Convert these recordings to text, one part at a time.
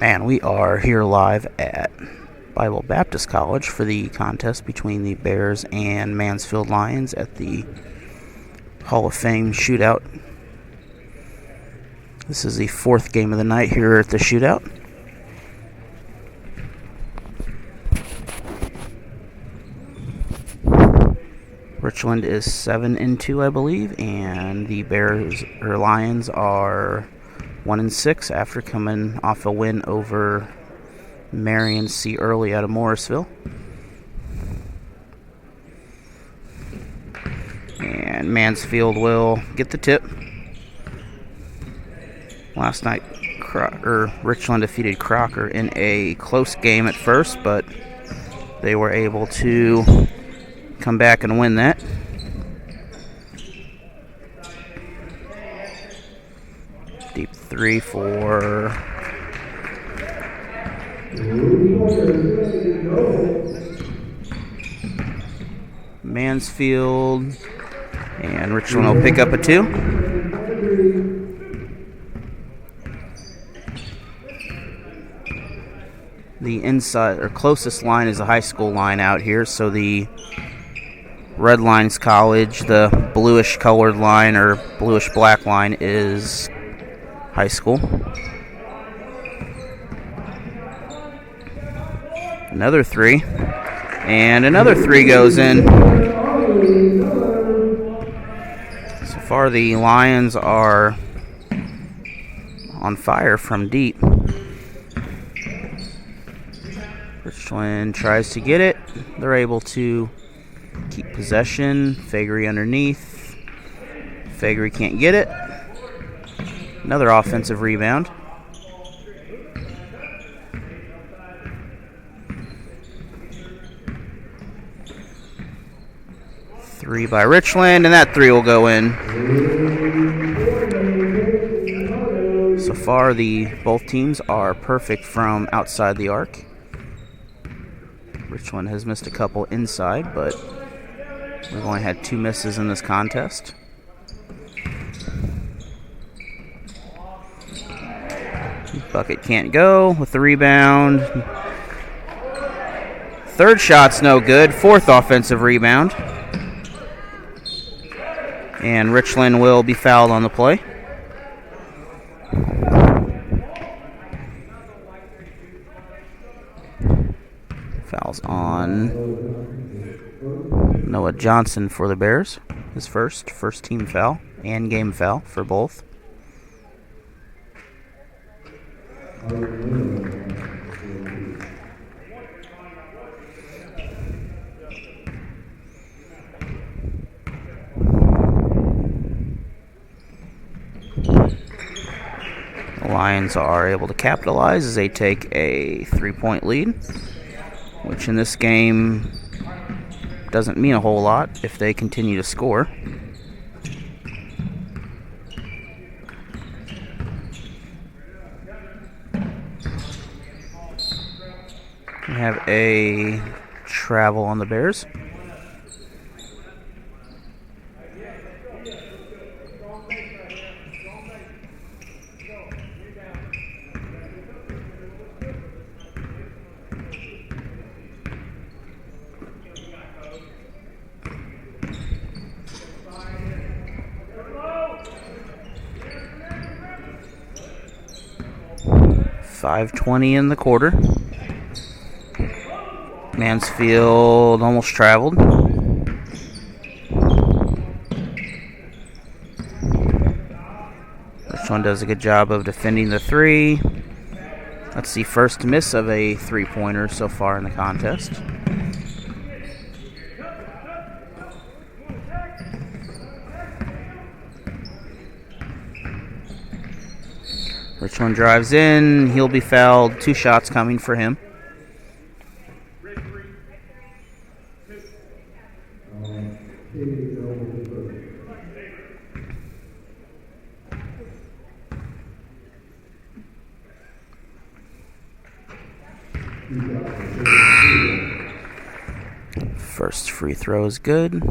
And we are here live at Bible Baptist College for the contest between the Bears and Mansfield Lions at the Hall of Fame shootout. This is the fourth game of the night here at the shootout. Richland is 7-2, I believe, and the Lions are 1-6 after coming off a win over Marion C. Early out of Morrisville. And Mansfield will get the tip. Last night, Richland defeated Crocker in a close game at first, but they were able to come back and win that. Deep three for Mansfield, and Richland will pick up a 2. The inside or closest line is the high school line out here, so the red line's college, the bluish colored line or bluish black line is high school. Another 3. And another 3 goes in. So far the Lions are on fire from deep. Richland tries to get it. They're able to keep possession. Fagery underneath. Fagery can't get it. Another offensive rebound. Three by Richland, and that 3 will go in. So far, both teams are perfect from outside the arc. Richland has missed a couple inside, but we've only had 2 misses in this contest. Bucket can't go with the rebound. Third shot's no good. Fourth offensive rebound. And Richland will be fouled on the play. Fouls on Noah Johnson for the Bears. His first team foul and game foul for both. The Lions are able to capitalize as they take a 3-point lead, which in this game doesn't mean a whole lot if they continue to score. We have a travel on the Bears. .520 in the quarter. Mansfield almost traveled. This one does a good job of defending the 3. That's the first miss of a three-pointer so far in the contest. Richland drives in. He'll be fouled. 2 shots coming for him. First free throw is good.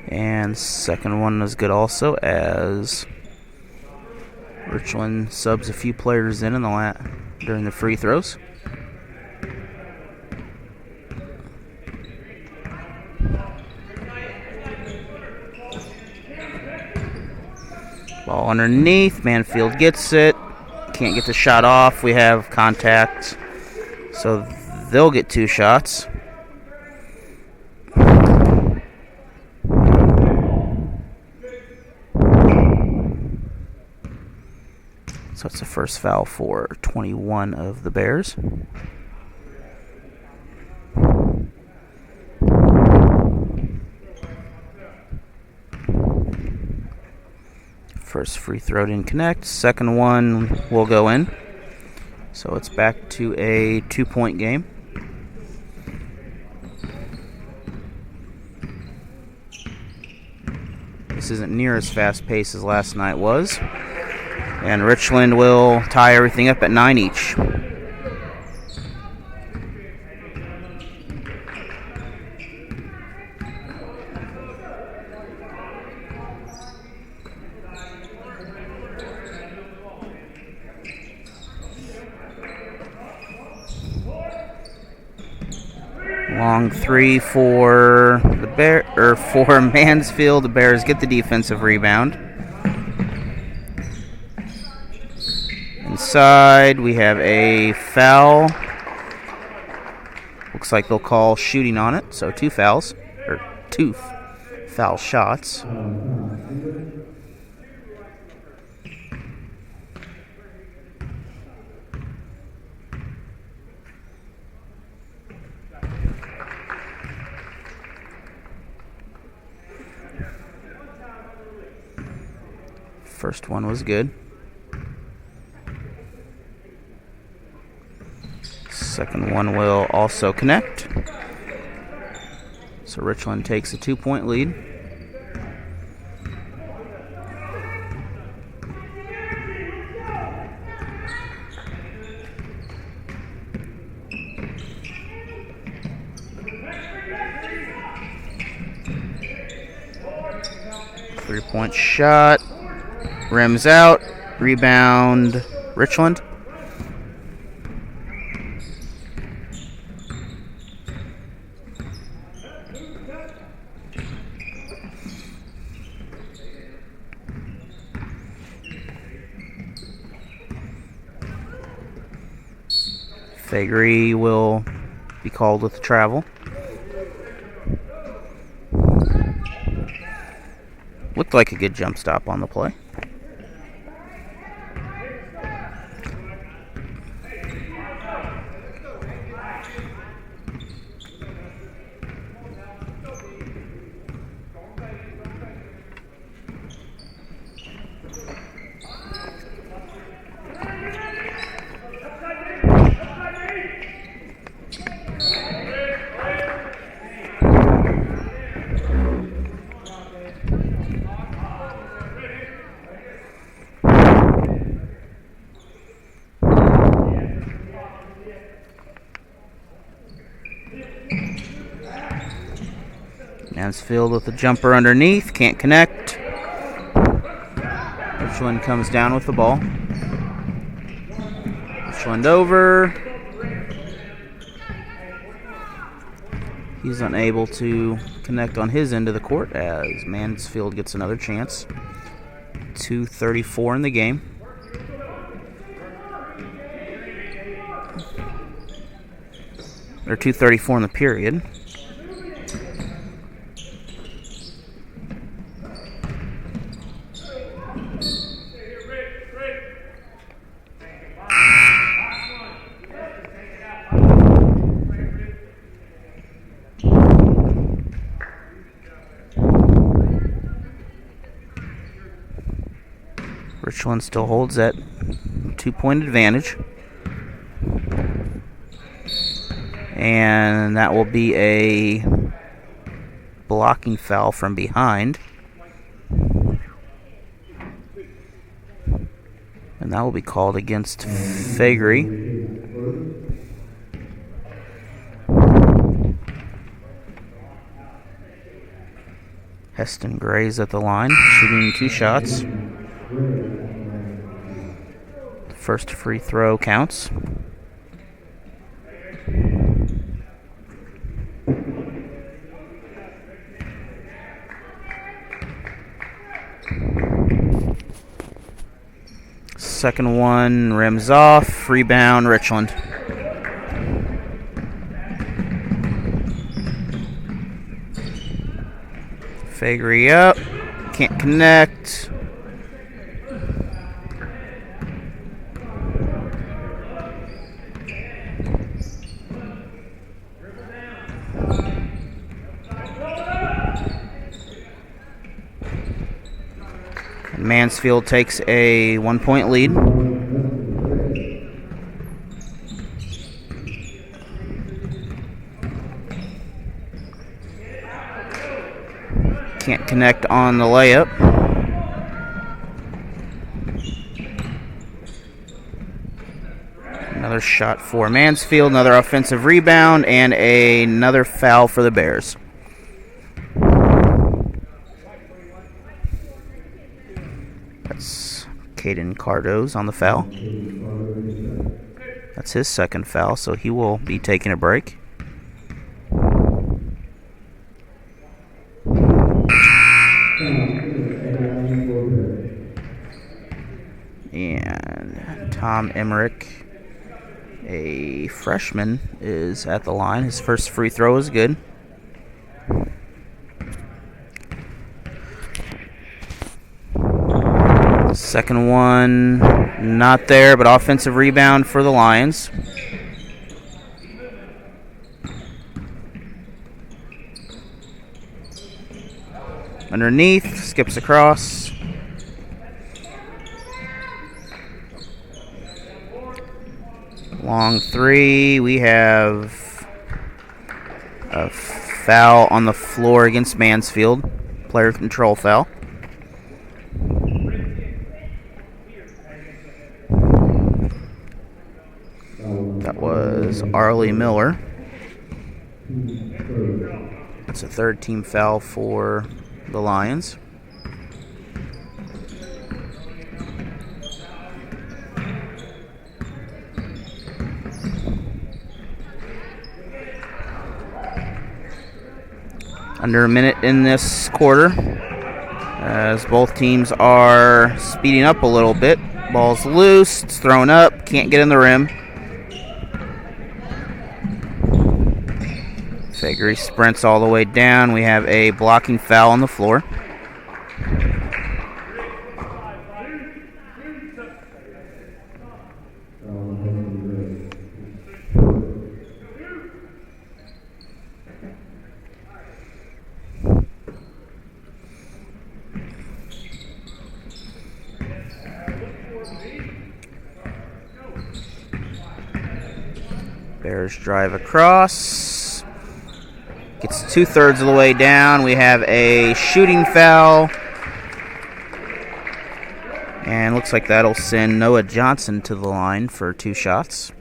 And second one is good also, as Richland subs a few players in the during the free throws. Ball underneath. Mansfield gets it. Can't get the shot off. We have contact, so they'll get 2 shots. So it's the first foul for 21 of the Bears. First free throw didn't connect. Second one will go in. So it's back to a 2-point game. This isn't near as fast paced as last night was. And Richland will tie everything up at 9 each. Long 3 for for Mansfield. The Bears get the defensive rebound. Inside, we have a foul. Looks like they'll call shooting on it, so 2 fouls, or 2 foul shots. First one was good. Second one will also connect. So Richland takes a 2-point lead. Three-point shot. Rims out. Rebound, Richland. Fagery will be called with the travel. Looked like a good jump stop on the play. Mansfield with the jumper underneath, can't connect. Richland comes down with the ball. Richland over. He's unable to connect on his end of the court as Mansfield gets another chance. 2:34 in the game. or 2:34 in the period. Richland still holds that 2-point advantage. And that will be a blocking foul from behind. And that will be called against Fagery. Heston Gray's at the line, shooting 2 shots. First free throw counts. Second one rims off. Rebound, Richland. Fagery up. Can't connect. Mansfield takes a 1-point lead. Can't connect on the layup. Another shot for Mansfield, another offensive rebound, and another foul for the Bears. That's Caden Cardo's on the foul. That's his second foul, so he will be taking a break. And Tom Emmerich, a freshman, is at the line. His first free throw is good. Second one, not there, but offensive rebound for the Lions. Underneath, skips across. Long three. We have a foul on the floor against Mansfield. Player control foul. That was Arlie Miller. That's a third team foul for the Lions. Under a minute in this quarter, as both teams are speeding up a little bit. Ball's loose, it's thrown up, can't get in the rim. Fagery sprints all the way down. We have a blocking foul on the floor. Bears drive across. Gets 2/3 of the way down. We have a shooting foul. And looks like that'll send Noah Johnson to the line for 2 shots.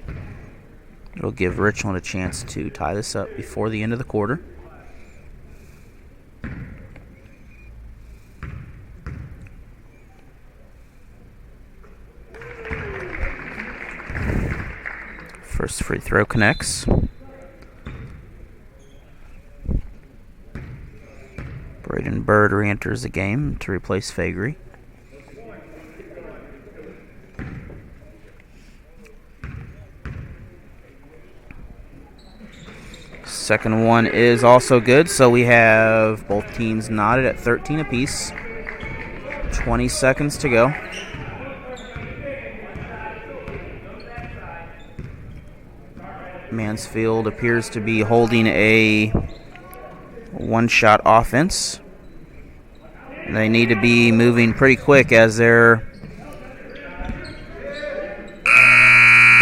It'll give Richland a chance to tie this up before the end of the quarter. First free throw connects. Braden Bird re-enters the game to replace Fagery. Second one is also good, so we have both teams knotted at 13 apiece. 20 seconds to go. Mansfield appears to be holding a one-shot offense. They need to be moving pretty quick as they're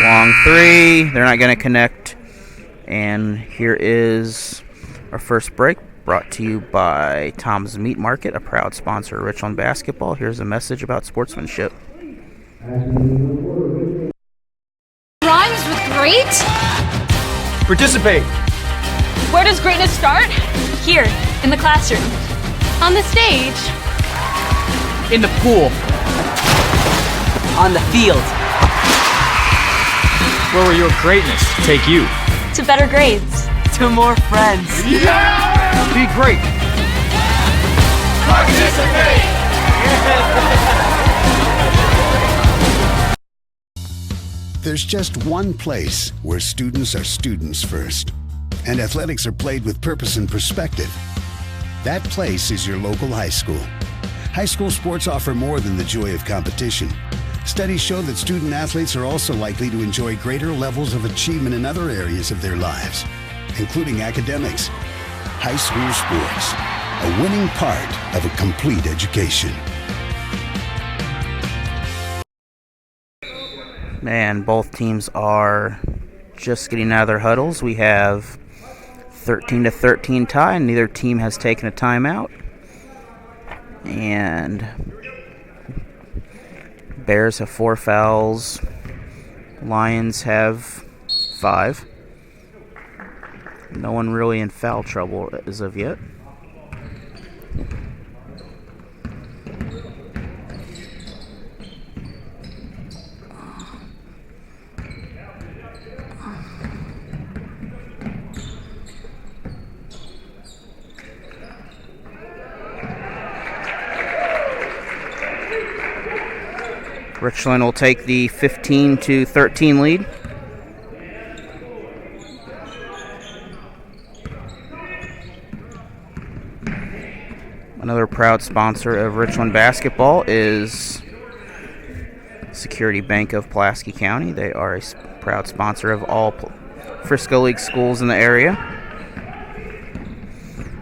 long three. They're not going to connect. And here is our first break, brought to you by Tom's Meat Market, a proud sponsor of Richland basketball. Here's a message about sportsmanship. Rhymes with great? Participate. Where does greatness start? Here, in the classroom. On the stage. In the pool. On the field. Where will your greatness take you? To better grades. To more friends. Yeah! Be great. Participate! There's just one place where students are students first, and athletics are played with purpose and perspective. That place is your local high school. High school sports offer more than the joy of competition. Studies show that student athletes are also likely to enjoy greater levels of achievement in other areas of their lives, including academics. High school sports, a winning part of a complete education. Man, both teams are just getting out of their huddles. We have 13-13 tie, and neither team has taken a timeout. And Bears have 4 fouls. Lions have 5. No one really in foul trouble as of yet. Richland will take the 15-13 lead. Another proud sponsor of Richland basketball is Security Bank of Pulaski County. They are a proud sponsor of all Frisco League schools in the area.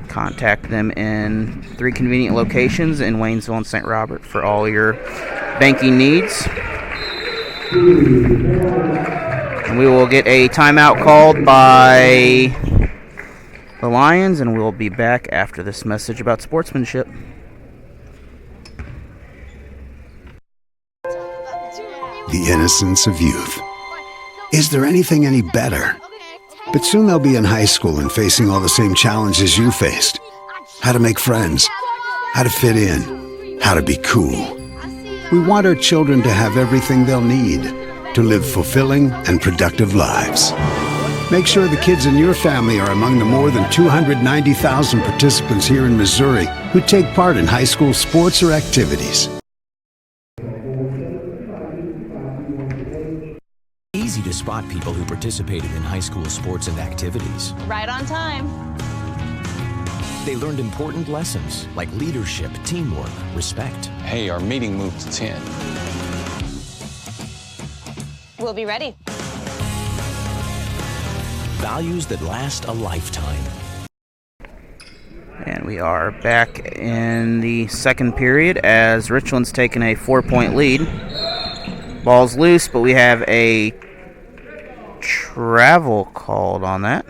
Contact them in 3 convenient locations in Waynesville and St. Robert for all your banking needs. And we will get a timeout called by the Lions, and we'll be back after this message about sportsmanship. The innocence of youth. Is there anything any better? But soon they'll be in high school and facing all the same challenges you faced. How to make friends, how to fit in, how to be cool. We want our children to have everything they'll need to live fulfilling and productive lives. Make sure the kids in your family are among the more than 290,000 participants here in Missouri who take part in high school sports or activities. Easy to spot people who participated in high school sports and activities. Right on time. They learned important lessons like leadership, teamwork, respect. Hey, our meeting moved to 10. We'll be ready. Values that last a lifetime. And we are back in the second period as Richland's taken a 4-point lead. Ball's loose, but we have a travel called on that.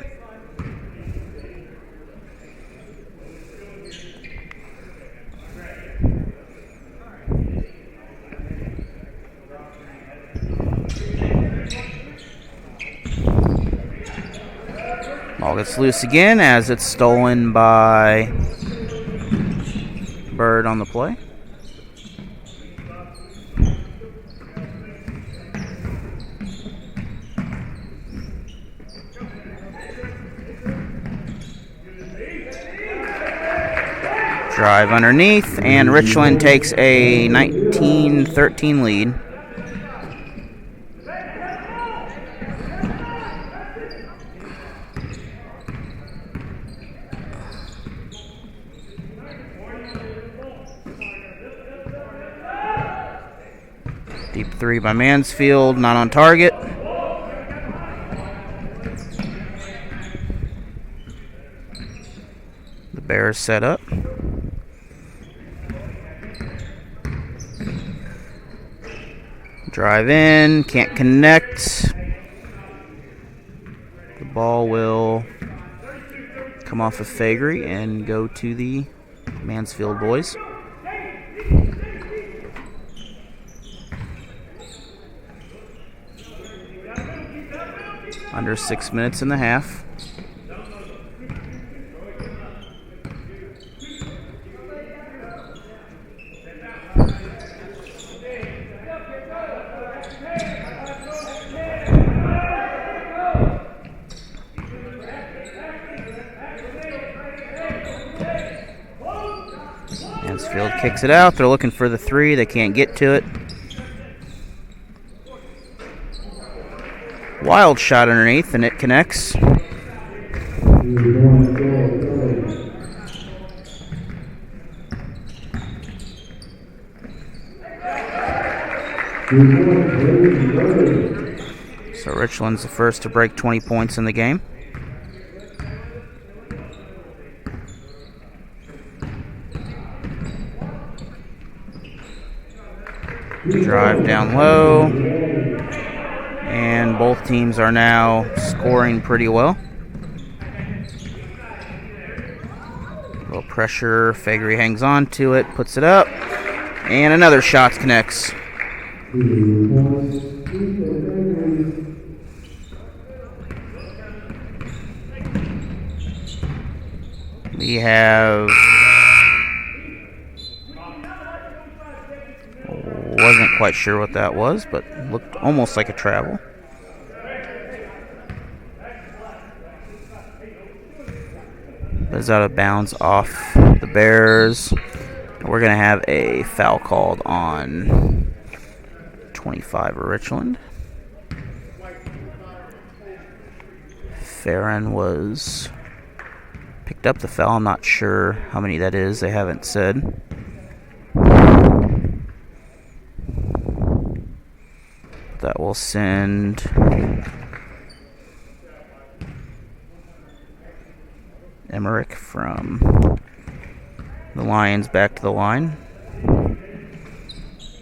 Ball gets loose again as it's stolen by Bird on the play. Drive underneath, and Richland takes a 19-13 lead. three by Mansfield, not on target. The Bears set up. Drive in, can't connect. The ball will come off of Fagery and go to the Mansfield boys. Under 6 minutes in the half. Mansfield kicks it out. They're looking for the three. They can't get to it. Wild shot underneath, and it connects. So Richland's the first to break 20 points in the game. Drive down low. And both teams are now scoring pretty well. A little pressure. Fagery hangs on to it, puts it up. And another shot connects. We have... Wasn't quite sure what that was, but looked almost like a travel. But it's out of bounds off the Bears. We're going to have a foul called on 25 of Richland. Farron was picked up the foul. I'm not sure how many that is. They haven't said. That will send Emmerich from the Lions back to the line.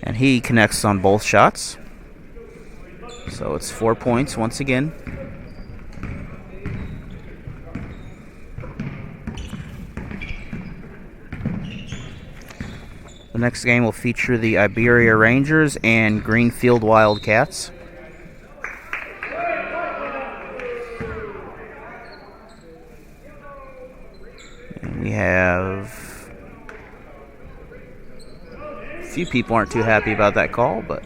And he connects on both shots. So it's 4 points once again. The next game will feature the Iberia Rangers and Greenfield Wildcats. And we have a few people aren't too happy about that call, but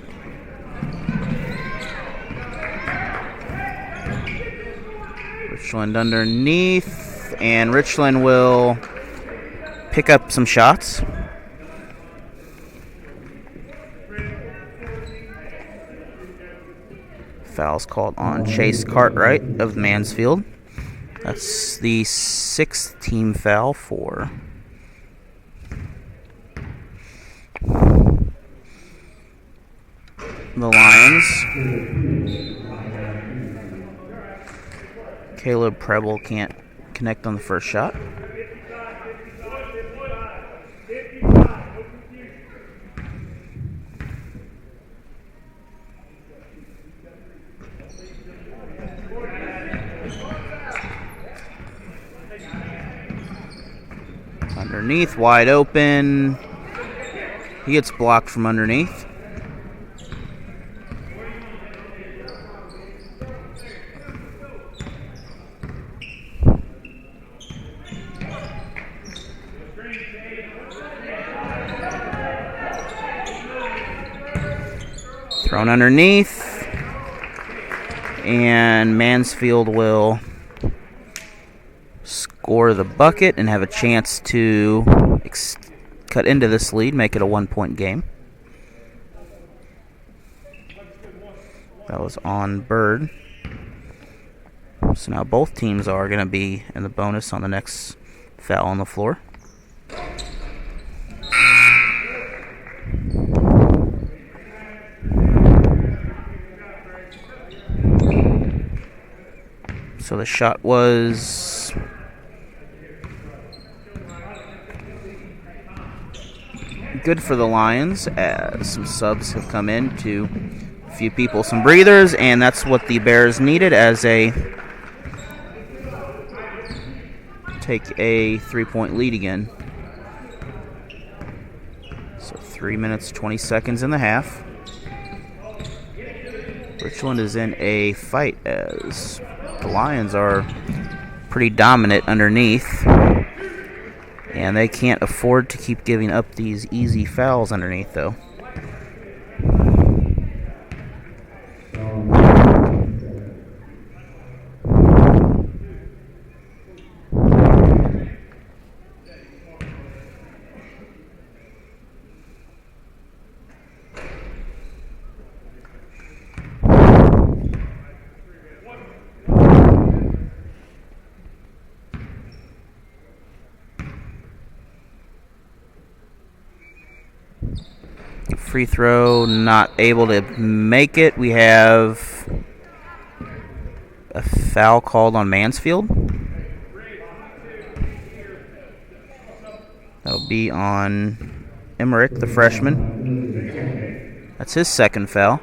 Richland underneath, and Richland will pick up some shots. Foul's called on Chase Cartwright of Mansfield. That's the 6th team foul for the Lions. Caleb Preble can't connect on the first shot. Underneath, wide open. He gets blocked from underneath. Thrown underneath. And Mansfield will score the bucket and have a chance to cut into this lead, make it a 1-point game. That was on Bird. So now both teams are going to be in the bonus on the next foul on the floor. So the shot was good for the Lions, as some subs have come in to a few people some breathers, and that's what the Bears needed as they take a 3-point lead again. So 3 minutes, 20 seconds in the half. Richland is in a fight as the Lions are pretty dominant underneath, and they can't afford to keep giving up these easy fouls underneath, though. Free throw, not able to make it. We have a foul called on Mansfield. That'll be on Emmerich, the freshman. That's his second foul.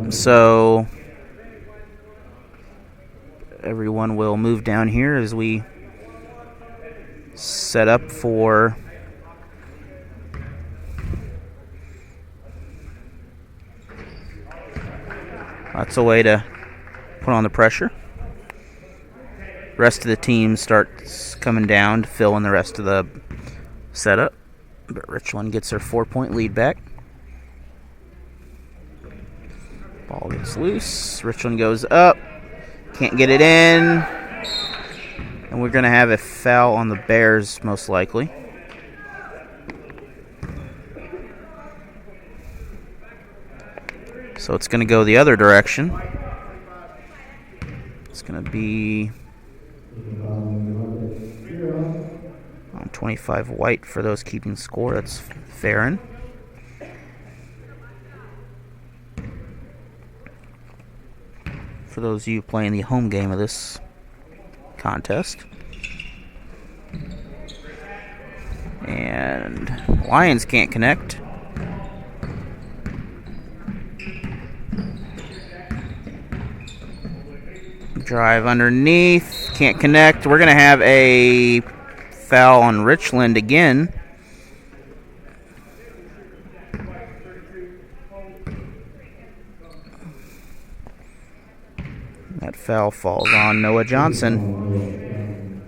So everyone will move down here as we set up for that's a way to put on the pressure. Rest of the team starts coming down to fill in the rest of the setup. But Richland gets their 4-point lead back. Ball gets loose. Richland goes up. Can't get it in. And we're going to have a foul on the Bears, most likely. So it's going to go the other direction. It's going to be on 25 white for those keeping score. That's Farron. For those of you playing the home game of this contest. And Lions can't connect. Drive underneath, can't connect. We're going to have a foul on Richland again. That foul falls on Noah Johnson.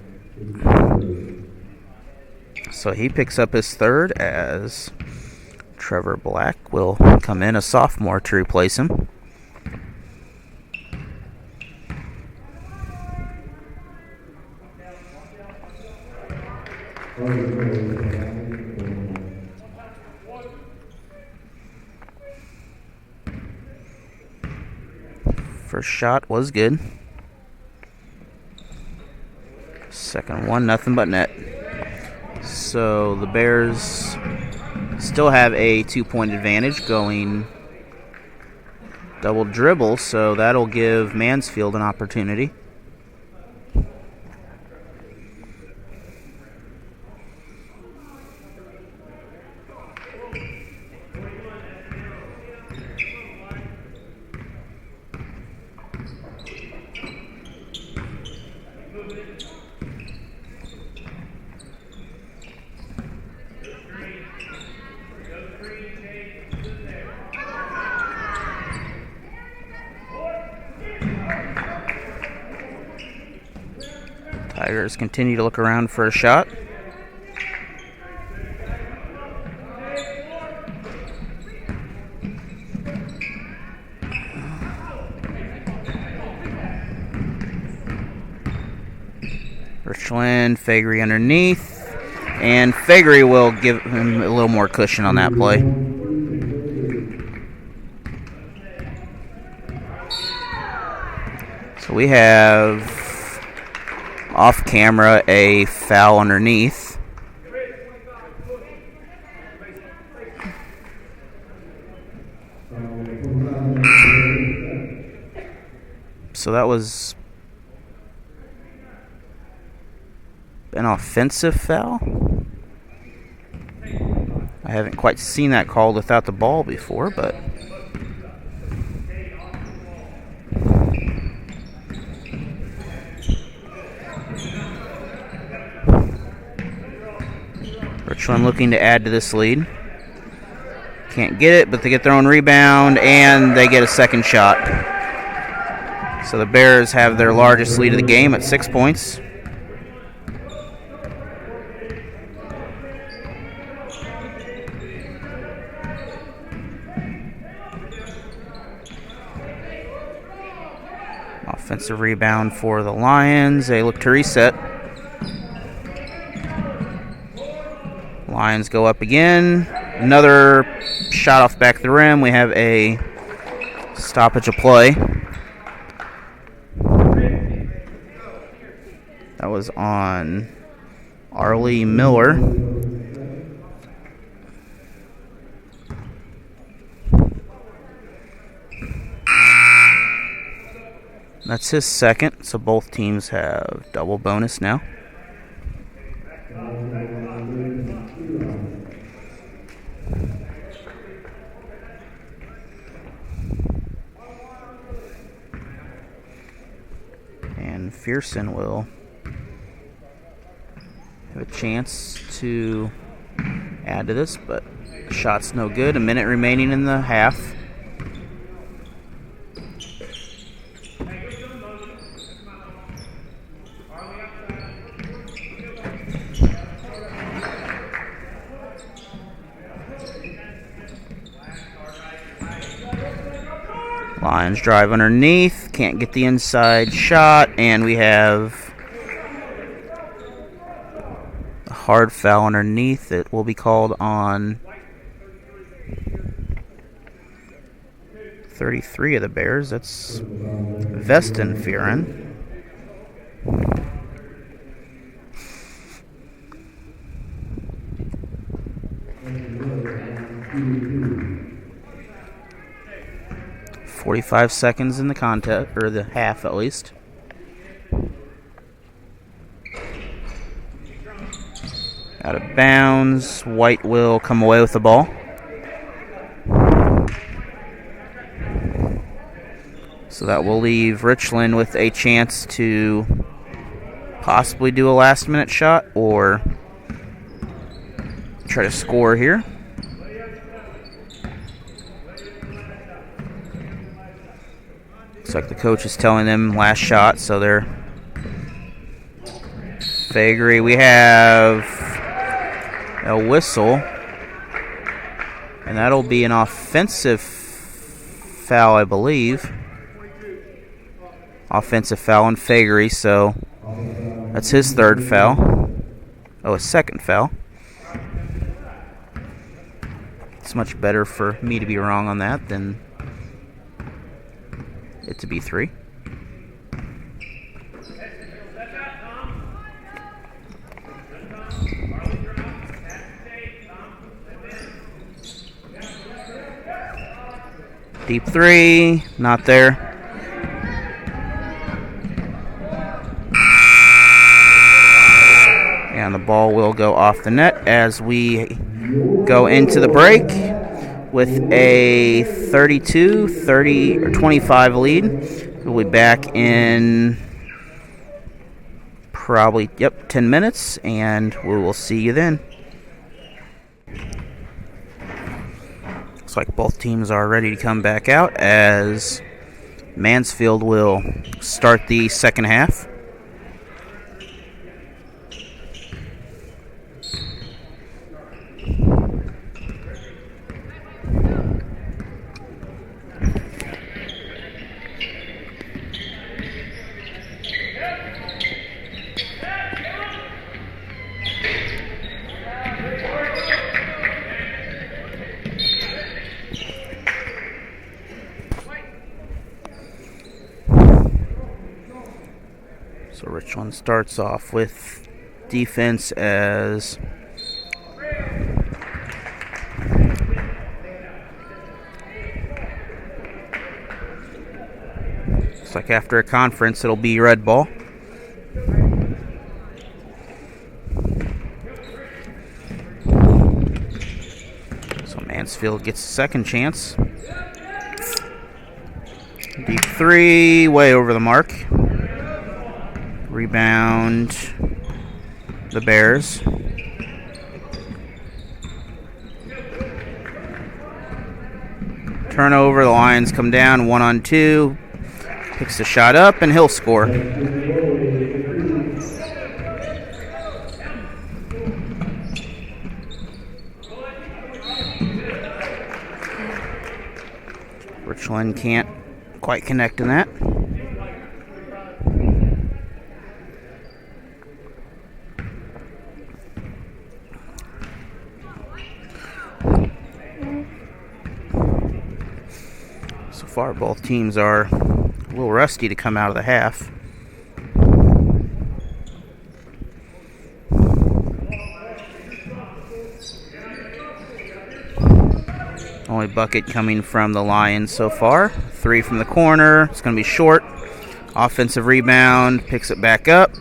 So he picks up his third as Trevor Black will come in, a sophomore, to replace him. First shot was good. Second one, nothing but net. So the Bears still have a 2-point advantage going double dribble, so that'll give Mansfield an opportunity. Tigers continue to look around for a shot. Richland, Fagery underneath, and Fagery will give him a little more cushion on that play. So we have off camera a foul underneath. So that was an offensive foul. I haven't quite seen that called without the ball before, but Richland looking to add to this lead. Can't get it, but they get their own rebound, and they get a second shot. So the Bears have their largest lead of the game at 6 points. Offensive rebound for the Lions. They look to reset. Lions go up again. Another shot off back of the rim. We have a stoppage of play. That was on Arlie Miller. That's his second, so both teams have double bonus now. And Fearson will have a chance to add to this, but the shot's no good. A minute remaining in the half. Lions drive underneath, can't get the inside shot, and we have a hard foul underneath. It will be called on 33 of the Bears. That's Veston Fearon. 45 seconds in the contest, or the half at least. Out of bounds. White will come away with the ball. So that will leave Richland with a chance to possibly do a last-minute shot or try to score here. Looks like the coach is telling them last shot, so they're Fagery. We have a whistle, and that'll be an offensive foul, I believe. Offensive foul on Fagery, so that's his third foul. Oh, a second foul. It's much better for me to be wrong on that than it to be 3. Deep 3, not there. And the ball will go off the net as we go into the break with a 32-30 or 25 lead. We'll be back in probably 10 minutes, and we will see you then. Looks like both teams are ready to come back out as Mansfield will start the second half. So Richland starts off with defense as looks like after a conference, it'll be red ball. So Mansfield gets a second chance. Deep three, way over the mark. Rebound, the Bears. Turnover, the Lions come down 1-on-2. Picks the shot up, and he'll score. Richland can't quite connect in that. So far, both teams are a little rusty to come out of the half. Only bucket coming from the Lions so far. Three from the corner. It's going to be short. Offensive rebound. Picks it back up.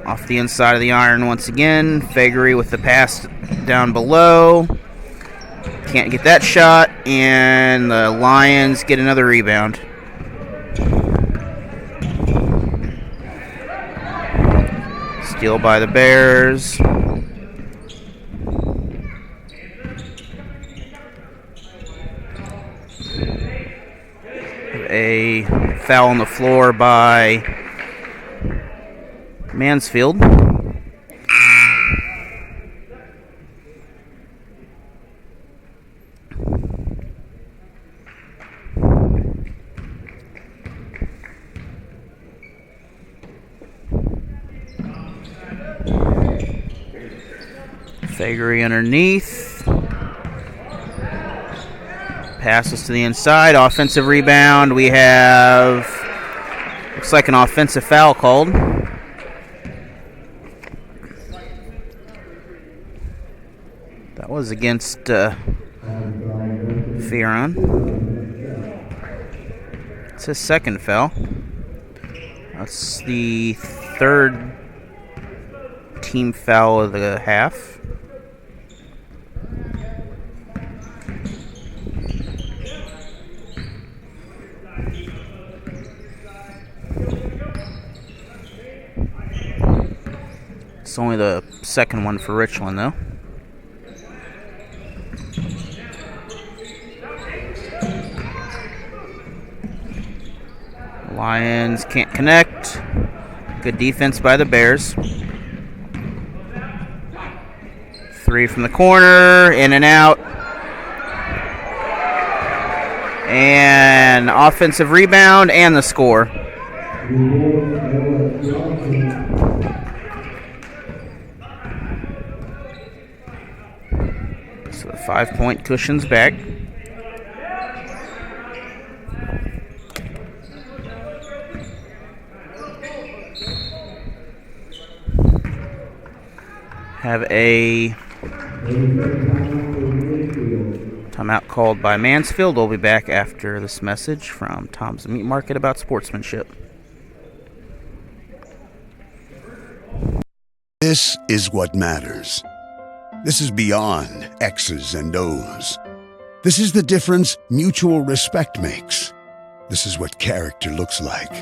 Off the inside of the iron once again. Fagery with the pass down below. Can't get that shot. And the Lions get another rebound. Steal by the Bears. A foul on the floor by Mansfield. Fagery underneath. Passes to the inside. Offensive rebound. We have, looks like an offensive foul called. That was against Fearon. It's his second foul. That's the third team foul of the half. It's only the second one for Richland, though. Lions can't connect. Good defense by the Bears. Three from the corner, in and out. And offensive rebound and the score. So the 5-point cushion's back. Have a timeout called by Mansfield. We'll be back after this message from Tom's Meat Market about sportsmanship. This is what matters. This is beyond X's and O's. This is the difference mutual respect makes. This is what character looks like.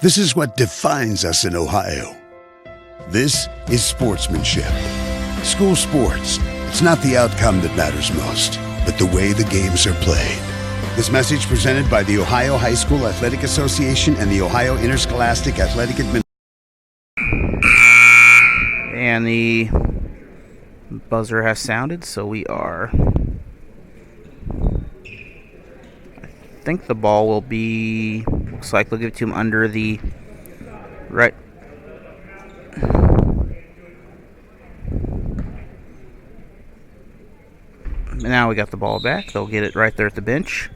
This is what defines us in Ohio. This is sportsmanship. School sports. It's not the outcome that matters most, but the way the games are played. This message presented by the Ohio High School Athletic Association and the Ohio Interscholastic Athletic Administration. And the buzzer has sounded, so we are... I think the ball will be... Looks like they'll give it to him under the right... Now we got the ball back. They'll get it right there at the bench.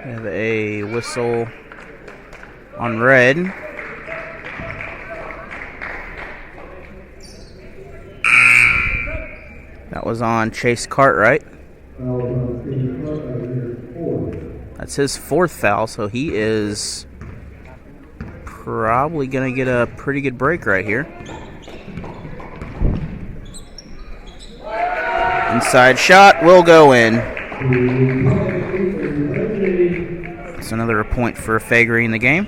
We have a whistle on red. That was on Chase Cartwright. That's his 4th foul, so he is probably going to get a pretty good break right here. Inside shot will go in. It's another point for Fagery in the game.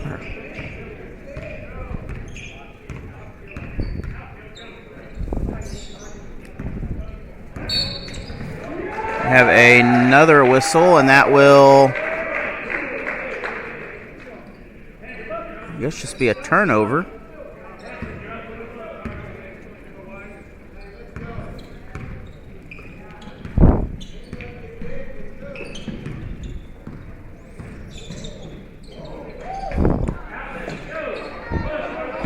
Have another whistle, and that will, I guess, just be a turnover.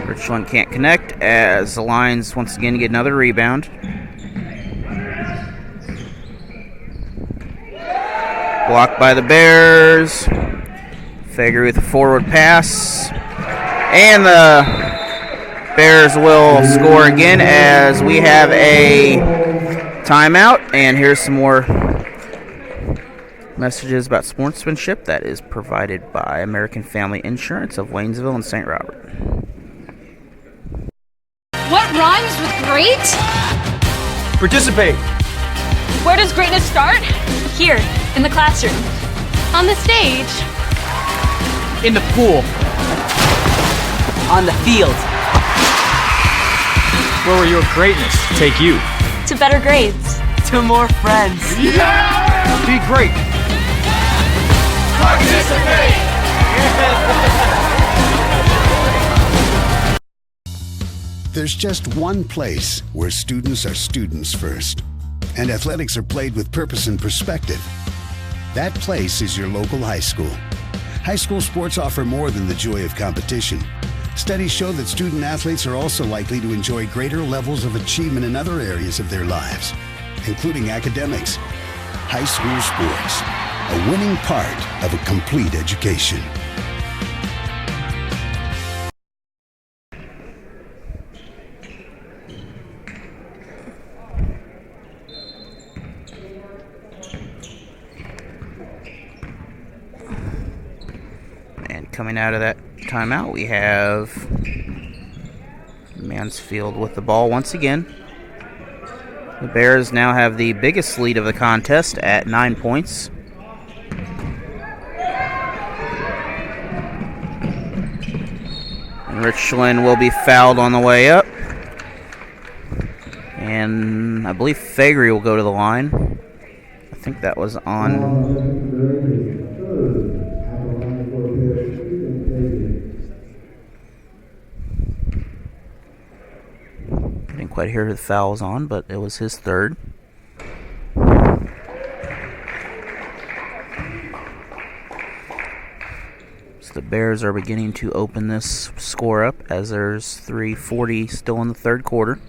Richland can't connect as the Lions once again get another rebound. Blocked by the Bears. Fagery with a forward pass. And the Bears will score again as we have a timeout. And here's some more messages about sportsmanship that is provided by American Family Insurance of Waynesville and St. Robert. What rhymes with great? Participate. Where does greatness start? Here, in the classroom. On the stage. In the pool. On the field. Where will your greatness take you? To better grades. To more friends. Be great. Participate. There's just one place where students are students first, and athletics are played with purpose and perspective. That place is your local high school. High school sports offer more than the joy of competition. Studies show that student athletes are also likely to enjoy greater levels of achievement in other areas of their lives, including academics. High school sports, a winning part of a complete education. Coming out of that timeout, we have Mansfield with the ball once again. The Bears now have the biggest lead of the contest at 9 points. And Richland will be fouled on the way up. And I believe Fagery will go to the line. I think that was on... Didn't quite hear who the foul was on, but it was his 3rd. So the Bears are beginning to open this score up as there's 3:40 still in the 3rd quarter.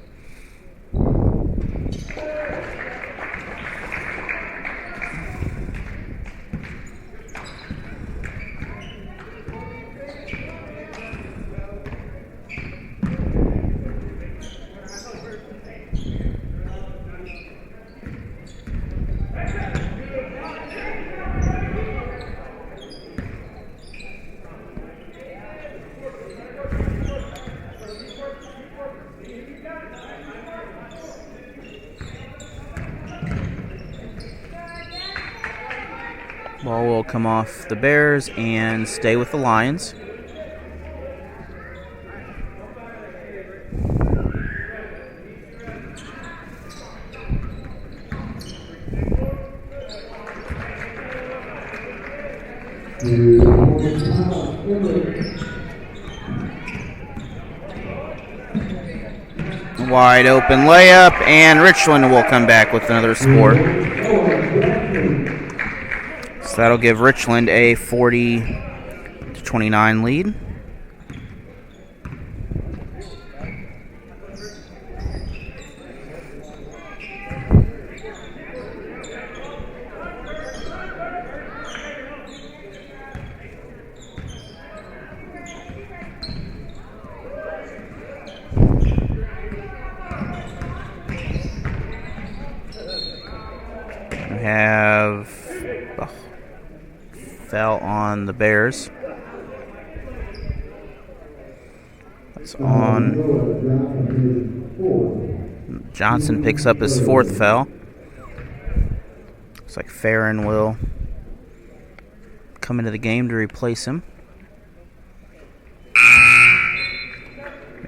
Ball will come off the Bears and stay with the Lions. Wide open layup, and Richland will come back with another score. So that'll give Richland a 40-29 lead. foul on the Bears. That's on. Johnson picks up his 4th foul. Looks like Farron will come into the game to replace him.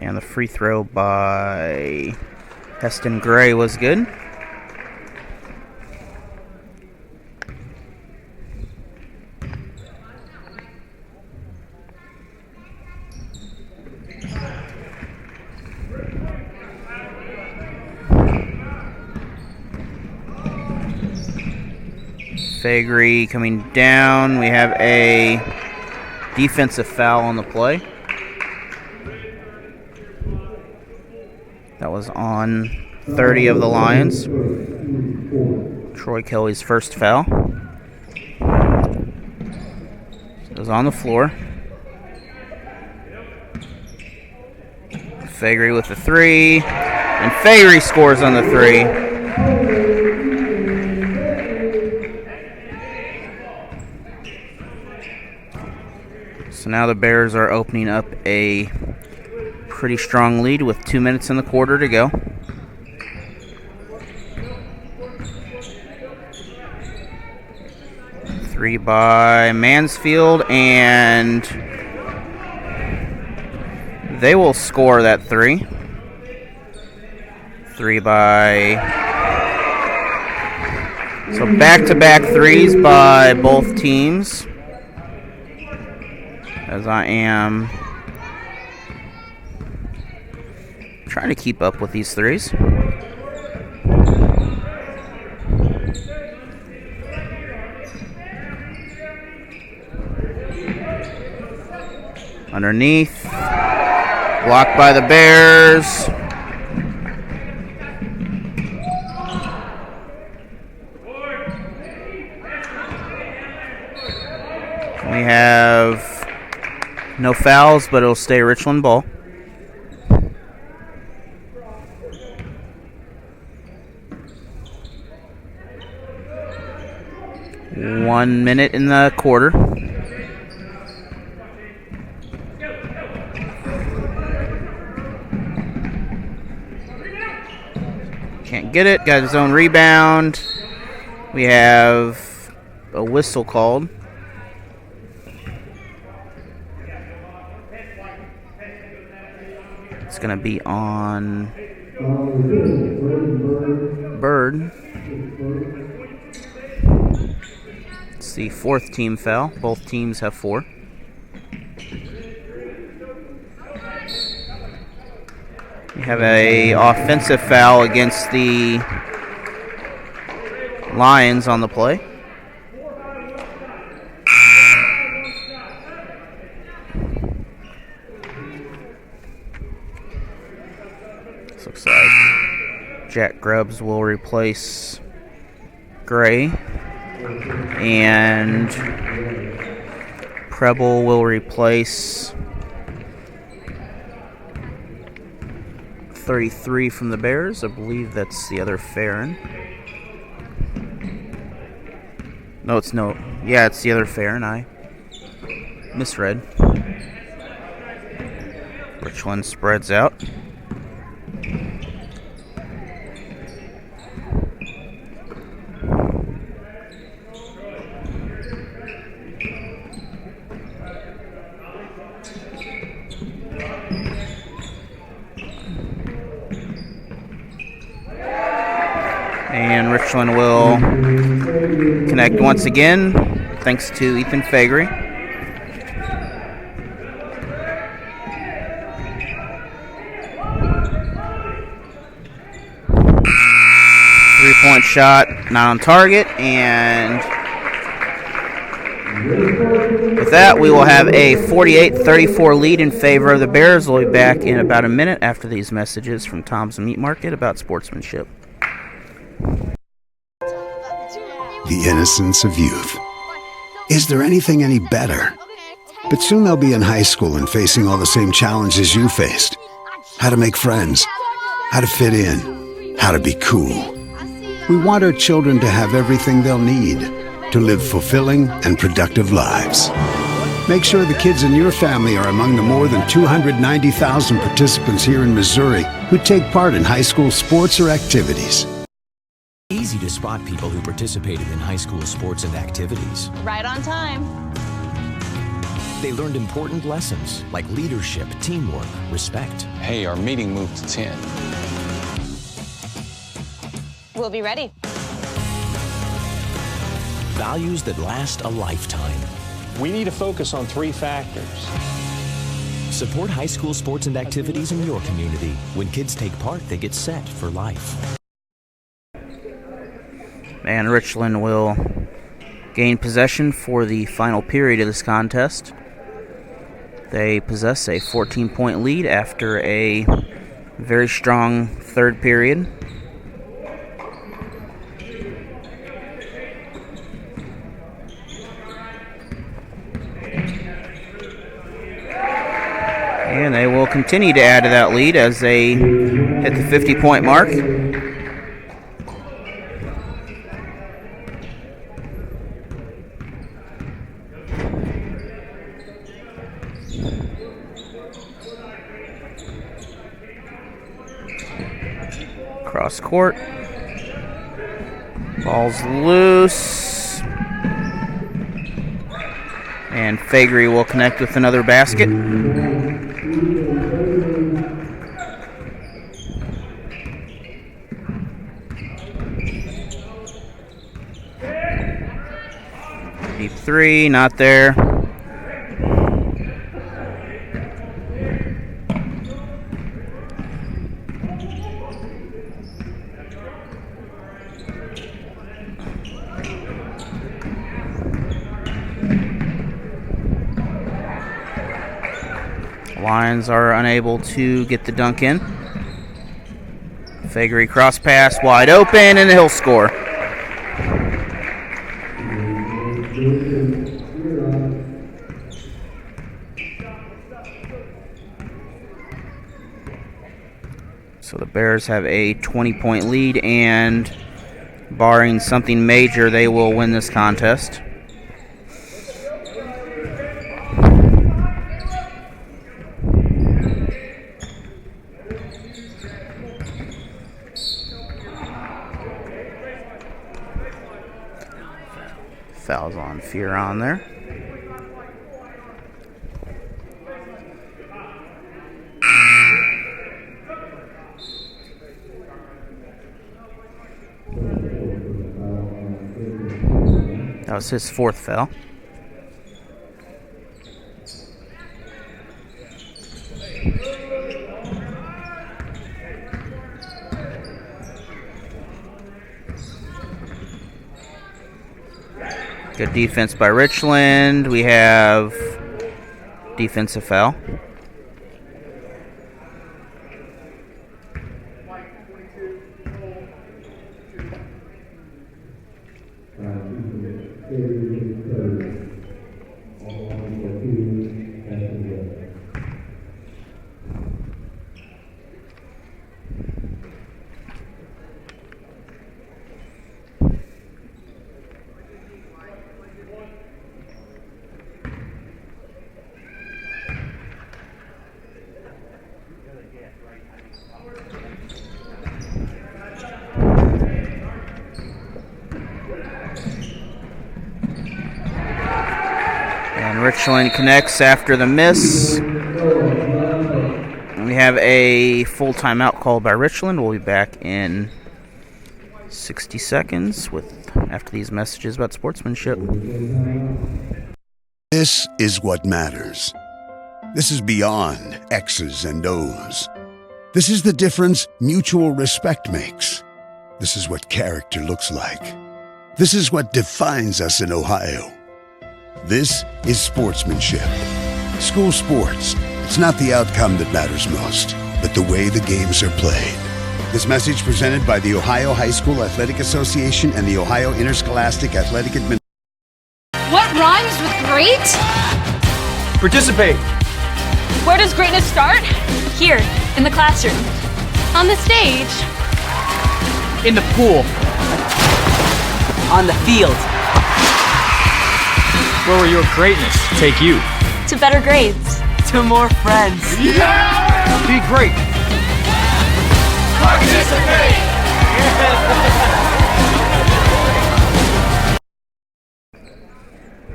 And the free throw by Heston Gray was good. Fagery coming down. We have a defensive foul on the play. That was on 30 of the Lions. Troy Kelly's first foul. It was on the floor. Fagery with the 3. And Fagery scores on the 3. So now the Bears are opening up a pretty strong lead with 2 minutes in the quarter to go. Three by Mansfield, and they will score that 3. 3 by... So back-to-back 3s by both teams. As I am trying to keep up with these 3s. Underneath. Blocked by the Bears. We have no fouls, but it'll stay Richland ball. One minute in the quarter. Can't get it. Got his own rebound. We have a whistle called. It's going to be on Bird. It's the 4th team foul. Both teams have 4. We have a offensive foul against the Lions on the play. Looks like Jack Grubbs will replace Gray, and Preble will replace 33 from the Bears. I believe that's the other Farron. No, it's no. Yeah, it's the other Farron. I misread. Richland spreads out. And Richland will connect once again, thanks to Ethan Fagery. Three-point shot, not on target, and with that, we will have a 48-34 lead in favor of the Bears. We'll be back in about a minute after these messages from Tom's Meat Market about sportsmanship. The innocence of youth. Is there anything any better? But soon they'll be in high school and facing all the same challenges you faced. How to make friends, how to fit in, how to be cool. We want our children to have everything they'll need. to live fulfilling and productive lives. Make sure the kids in your family are among the more than 290,000 participants here in Missouri who take part in high school sports or activities. Easy to spot people who participated in high school sports and activities. Right on time. They learned important lessons like leadership, teamwork, respect. Hey, our meeting moved to 10. We'll be ready. Values that last a lifetime. We need to focus on 3 factors. Support high school sports and activities in your community. When kids take part, they get set for life. And Richland will gain possession for the final period of this contest. They possess a 14-point lead after a very strong third period. And they will continue to add to that lead as they hit the 50-point mark. Cross court. Ball's loose. And Fagery will connect with another basket. Deep three, not there. Lions are unable to get the dunk in. Fagery cross pass, wide open, and he'll score. So the Bears have a 20-point lead, and barring something major, they will win this contest. Fouls on Fearon there. That was his 4th foul. Good defense by Richland. We have defensive foul. And Richland connects after the miss. We have a full timeout called by Richland. We'll be back in 60 seconds after these messages about sportsmanship. This is what matters. This is beyond X's and O's. This is the difference mutual respect makes. This is what character looks like. This is what defines us in Ohio. This is sportsmanship. School sports. It's not the outcome that matters most, but the way the games are played. This message presented by the Ohio High School Athletic Association and the Ohio Interscholastic Athletic Administration. What rhymes with great? Participate. Where does greatness start? Here, in the classroom. On the stage. In the pool. On the field. Where will your greatness take you? To better grades. To more friends. Be great.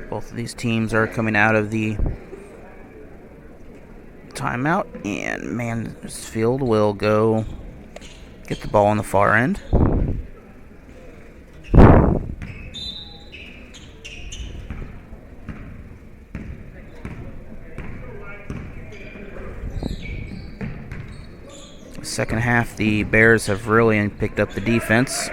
Both of these teams are coming out of the timeout, and Mansfield will go get the ball on the far end. Second half, the Bears have really picked up the defense.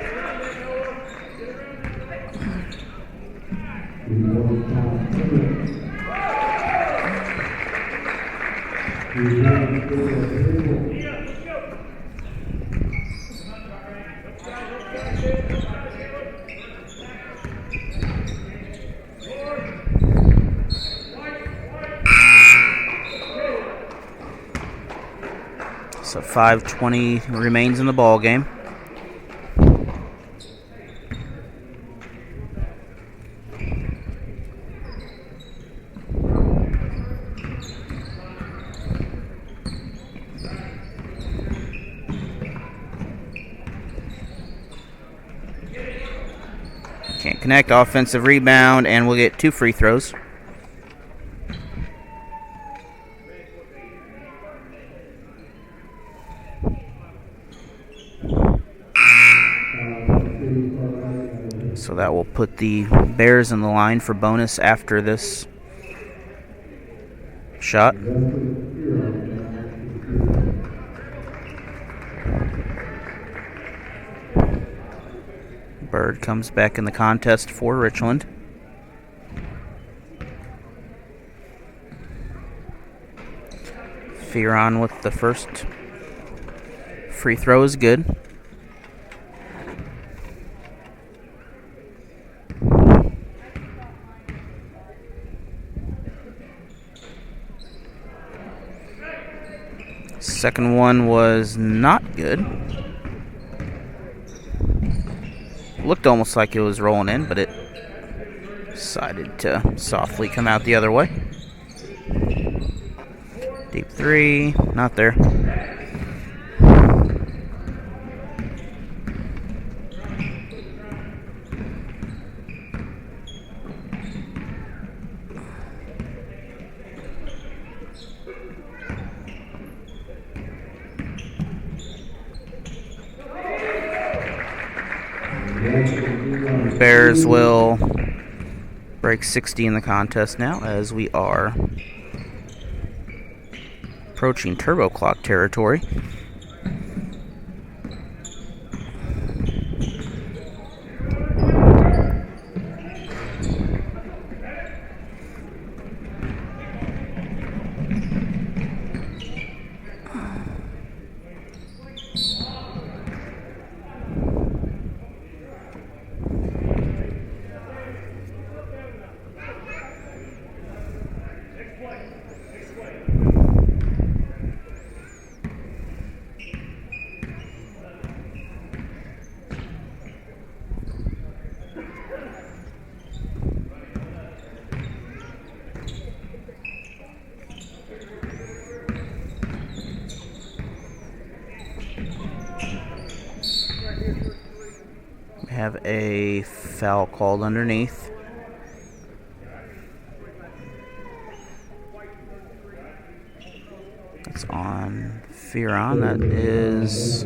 So 5:20 remains in the ball game. Can't connect. Offensive rebound, and we'll get 2 free throws. So that will put the Bears in the line for bonus after this shot. Bird comes back in the contest for Richland. Fearon with the first free throw is good. Second one was not good. Looked almost like it was rolling in, but it decided to softly come out the other way. Deep three, not there. Bears will break 60 in the contest now, as we are approaching turbo clock territory. Have a foul called underneath. It's on Fearon. That is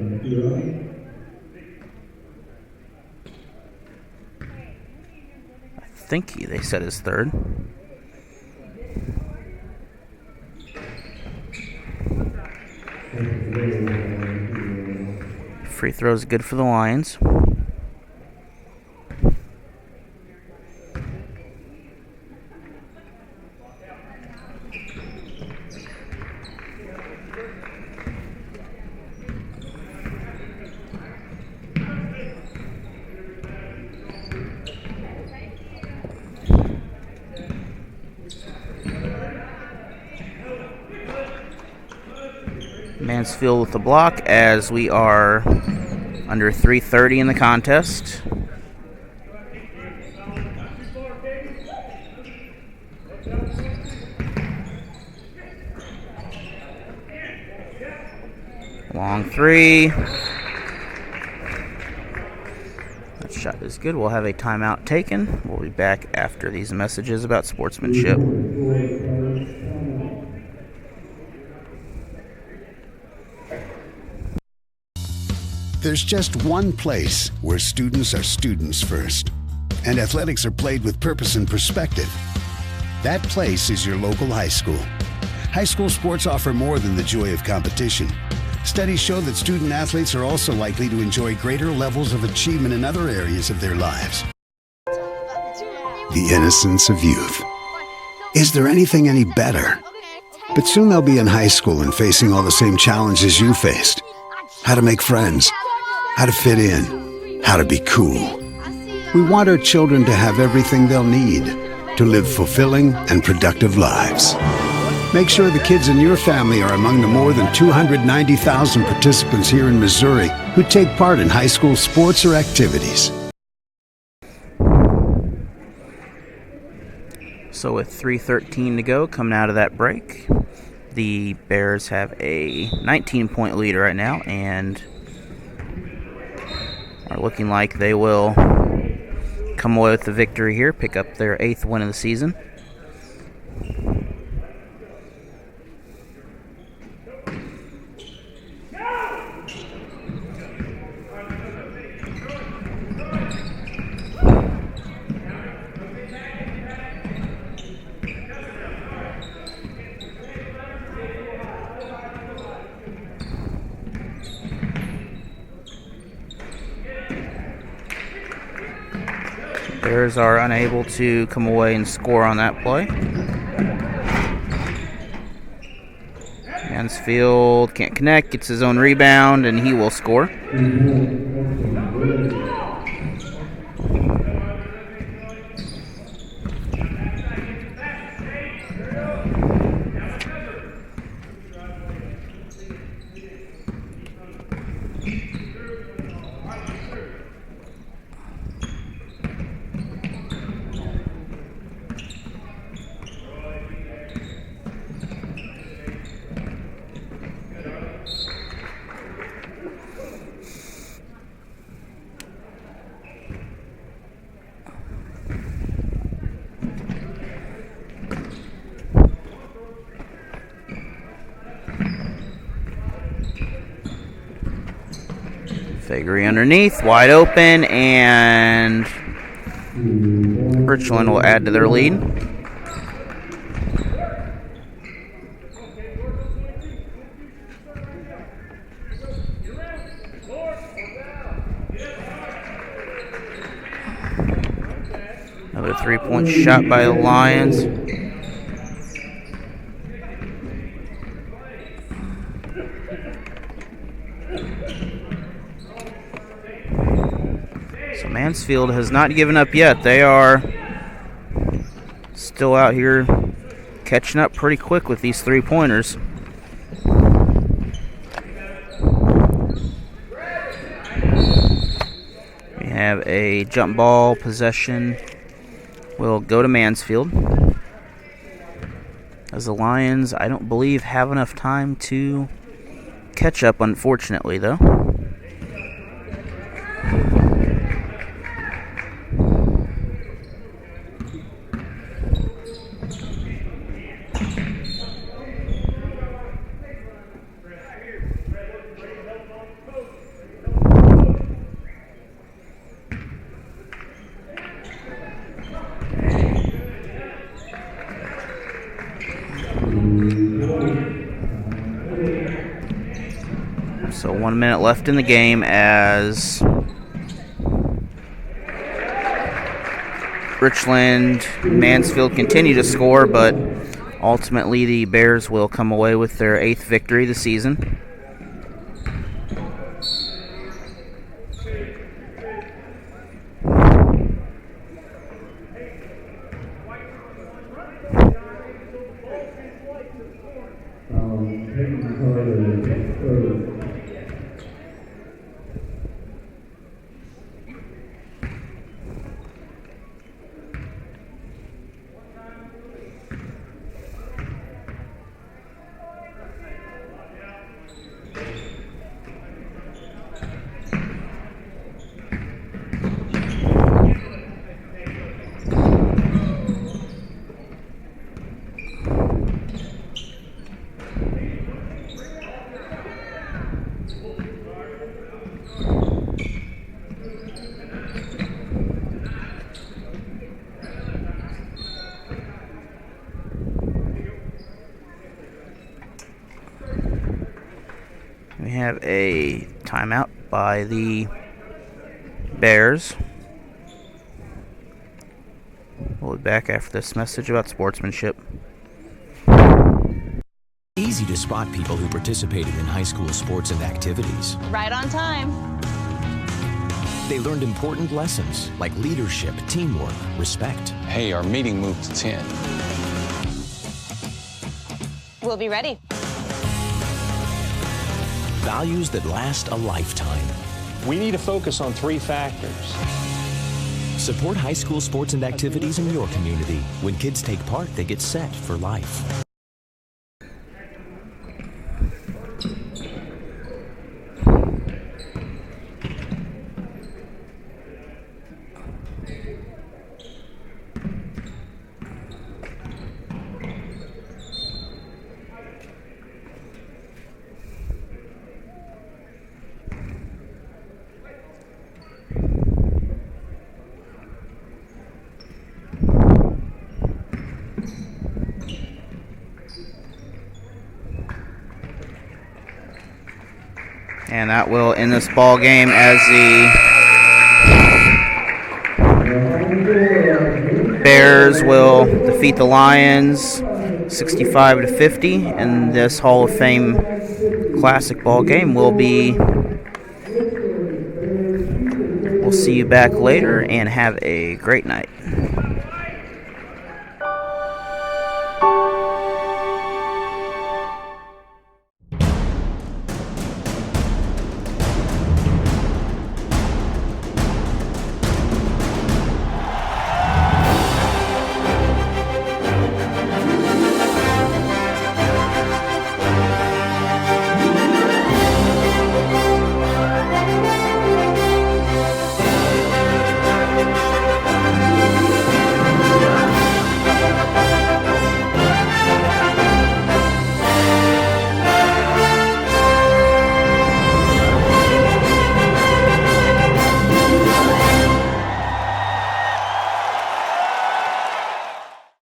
I think they said his third. Free throw is good for the Lions. Mansfield with the block as we are under 3:30 in the contest. Long three. That shot is good. We'll have a timeout taken. We'll be back after these messages about sportsmanship. There's just one place where students are students first, and athletics are played with purpose and perspective. That place is your local high school. High school sports offer more than the joy of competition. Studies show that student athletes are also likely to enjoy greater levels of achievement in other areas of their lives. The innocence of youth. Is there anything any better? But soon they'll be in high school and facing all the same challenges you faced. How to make friends, how to fit in, how to be cool. We want our children to have everything they'll need to live fulfilling and productive lives. Make sure the kids in your family are among the more than 290,000 participants here in Missouri who take part in high school sports or activities. So with 3:13 to go, coming out of that break, the Bears have a 19-point lead right now and are looking like they will come away with the victory here, pick up their 8th win of the season. Bears are unable to come away and score on that play. Mansfield can't connect, gets his own rebound, and he will score. Fagery underneath, wide open, and Richland will add to their lead. Another three-point shot by the Lions. So Mansfield has not given up yet. They are still out here catching up pretty quick with these three-pointers. We have a jump ball possession. Will go to Mansfield. As the Lions, I don't believe, have enough time to catch up, unfortunately, though. So 1 minute left in the game as Richland, Mansfield continue to score, but ultimately the Bears will come away with their 8th victory of the season. have a timeout by the Bears. We'll be back after this message about sportsmanship. Easy to spot people who participated in high school sports and activities. Right on time. They learned important lessons like leadership, teamwork, respect. Hey, our meeting moved to 10. We'll be ready. Values that last a lifetime. We need to focus on 3 factors. Support high school sports and activities in your community. When kids take part, they get set for life. And that will end this ball game as the Bears will defeat the Lions 65-50, and this Hall of Fame Classic ball game will be. We'll see you back later, and have a great night.